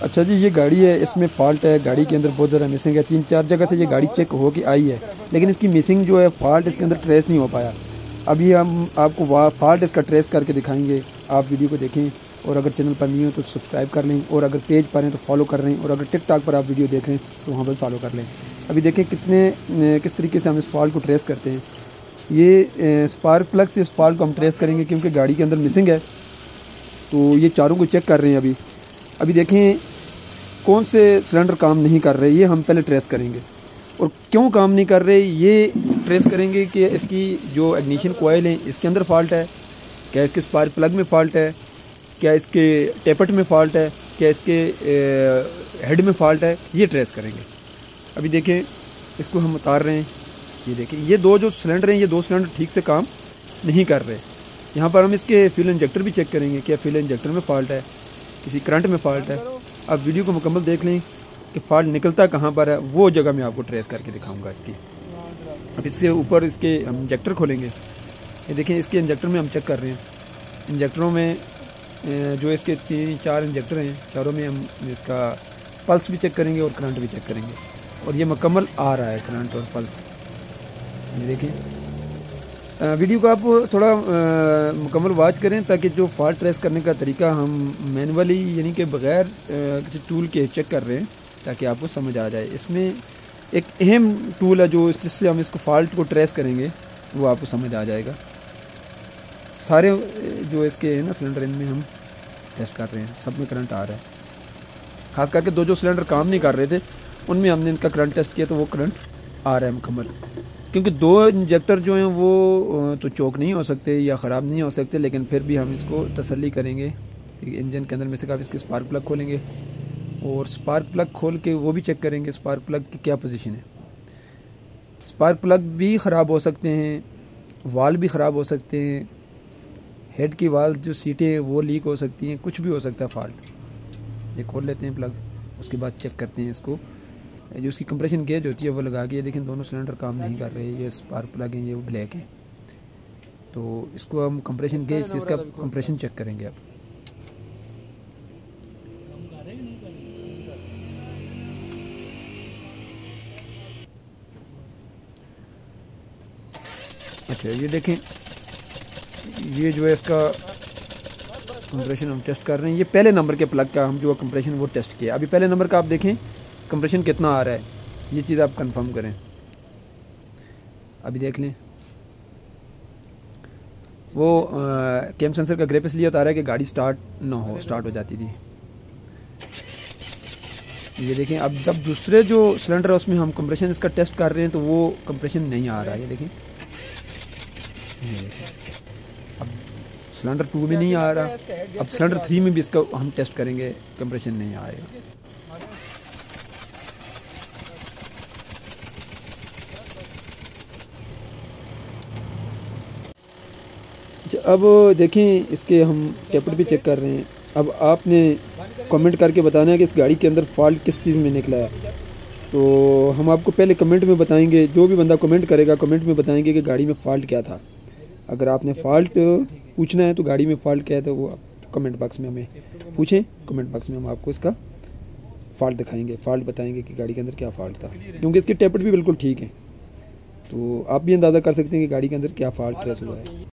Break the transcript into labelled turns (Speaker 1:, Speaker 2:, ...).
Speaker 1: अच्छा जी, ये गाड़ी है, इसमें फॉल्ट है, गाड़ी के अंदर बहुत ज़्यादा मिसिंग है। 3-4 जगह से ये गाड़ी चेक हो के आई है, लेकिन इसकी मिसिंग जो है फॉल्ट इसके अंदर ट्रेस नहीं हो पाया। अभी हम आपको फॉल्ट इसका ट्रेस करके दिखाएंगे। आप वीडियो को देखें और अगर चैनल पर नहीं हो तो सब्सक्राइब कर लें, और अगर पेज पर हैं तो फॉलो कर लें, और अगर टिकटॉक पर आप वीडियो देख रहे हैं तो वहाँ पर फॉलो कर लें। अभी देखें किस तरीके से हम इस फॉल्ट को ट्रेस करते हैं। ये स्पार्क प्लग से इस फॉल्ट को हम ट्रेस करेंगे, क्योंकि गाड़ी के अंदर मिसिंग है। तो ये चारों को चेक कर रहे हैं। अभी देखें कौन से सिलेंडर काम नहीं कर रहे, ये हम पहले ट्रेस करेंगे। और क्यों काम नहीं कर रहे ये ट्रेस करेंगे कि इसकी जो इग्निशन कोयल है इसके अंदर फॉल्ट है, क्या इसके स्पार्क प्लग में फ़ॉल्ट है, क्या इसके टेपट में फ़ॉल्ट है, क्या इसके हेड में फ़ॉल्ट है, ये ट्रेस करेंगे। अभी देखें इसको हम उतार रहे हैं। ये देखें ये दो जो सिलेंडर हैं, ये दो सिलेंडर ठीक से काम नहीं कर रहे। यहाँ पर हम इसके फ्यूल इंजेक्टर भी चेक करेंगे, क्या फ्यूल इंजेक्टर में फ़ॉल्ट है, किसी करंट में फ़ॉल्ट है। आप वीडियो को मुकम्मल देख लें कि फ़ॉल्ट निकलता कहाँ पर है, वो जगह मैं आपको ट्रेस करके दिखाऊंगा इसकी। अब इससे ऊपर इसके हम इंजेक्टर खोलेंगे। ये देखें इसके इंजेक्टर में हम चेक कर रहे हैं। इंजेक्टरों में जो इसके 3-4 इंजेक्टर हैं, चारों में हम इसका पल्स भी चेक करेंगे और करंट भी चेक करेंगे, और ये मुकम्मल आ रहा है करंट और पल्स। ये देखें वीडियो को आप थोड़ा मुकम्मल वॉच करें, ताकि जो फॉल्ट ट्रेस करने का तरीका हम मैनुअली यानी कि बग़ैर किसी टूल के चेक कर रहे हैं, ताकि आपको समझ आ जाए। इसमें एक अहम टूल है जो जिससे हम इसको फॉल्ट को ट्रेस करेंगे, वो आपको समझ आ जाएगा। सारे जो इसके हैं ना सिलेंडर, इनमें हम टेस्ट कर रहे हैं, सब में करंट आ रहा है। ख़ास करके दो जो सिलेंडर काम नहीं कर रहे थे उनमें हमने इनका करंट टेस्ट किया, तो वो करंट आ रहा है मुकम्मल। क्योंकि दो इंजेक्टर जो हैं वो तो चोक नहीं हो सकते या ख़राब नहीं हो सकते, लेकिन फिर भी हम इसको तसल्ली करेंगे। इंजन के अंदर में से आप इसके स्पार्क प्लग खोलेंगे, और स्पार्क प्लग खोल के वो भी चेक करेंगे स्पार्क प्लग की क्या पोजीशन है। स्पार्क प्लग भी ख़राब हो सकते हैं, वाल भी ख़राब हो सकते हैं, हेड की वाल जो सीटें हैं वो लीक हो सकती हैं, कुछ भी हो सकता है फॉल्ट। ये खोल लेते हैं प्लग, उसके बाद चेक करते हैं इसको। जो उसकी कंप्रेशन गेज होती है वो लगा के, ये देखें दोनों सिलेंडर काम नहीं कर रहे। ये स्पार्क प्लग हैं, ये ब्लैक है, तो इसको हम कंप्रेशन गेज से इसका कंप्रेशन चेक करेंगे। अब अच्छा ये देखें, ये जो है इसका कंप्रेशन हम टेस्ट कर रहे हैं। ये पहले नंबर के प्लग का हम जो कंप्रेशन वो टेस्ट किया। अभी पहले नंबर का आप देखें कंप्रेशन कितना आ रहा है, ये चीज़ आप कंफर्म करें। अभी देख लें वो कैम सेंसर का ग्रिप इसलिए बता रहा है कि गाड़ी स्टार्ट हो जाती थी। ये देखें अब जब दूसरे जो सिलेंडर है उसमें हम कंप्रेशन इसका टेस्ट कर रहे हैं तो वो कंप्रेशन नहीं आ रहा है। ये देखें अब सिलेंडर 2 में नहीं आ रहा, अब सिलेंडर 3 में भी इसका हम टेस्ट करेंगे, कंप्रेशन नहीं आएगा। अब देखें इसके हम टेपर भी चेक कर रहे हैं। अब आपने कमेंट करके बताना है कि इस गाड़ी के अंदर फॉल्ट किस चीज़ में निकला है। तो हम आपको पहले कमेंट में बताएंगे, जो भी बंदा कमेंट करेगा कमेंट में बताएंगे कि गाड़ी में फ़ॉल्ट क्या था। अगर आपने फ़ॉल्ट पूछना है तो गाड़ी में फ़ॉल्ट क्या है तो वो आप कमेंट बॉक्स में हमें पूछें। कमेंट बॉक्स में हम आपको इसका फ़ॉल्ट दिखाएंगे, फ़ॉल्ट बताएंगे कि गाड़ी के अंदर क्या फ़ॉल्ट था, क्योंकि इसके टेपर भी बिल्कुल ठीक है। तो आप भी अंदाज़ा कर सकते हैं कि गाड़ी के अंदर क्या फ़ॉल्ट ट्रेस हुआ है।